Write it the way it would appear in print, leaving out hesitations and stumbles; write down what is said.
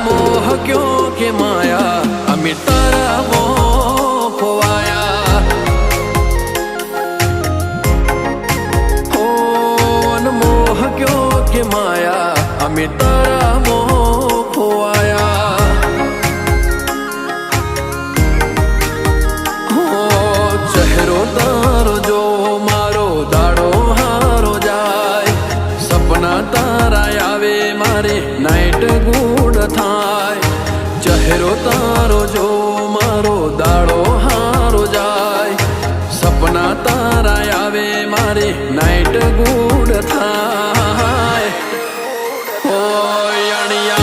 मोह क्यों के माया अमी तारा मोह खोवाया मोह क्यों के माया अमी तारा मोह खोवाया चेहरो तारो जो मारो दाड़ो हारो जाए सपना तारा आवे मारे नाइट गुड थाय चेहरो तारो जो मारो दाड़ो हारो जाए सपना तारा आवे मारे नाइट गुड थाय ओ यानिया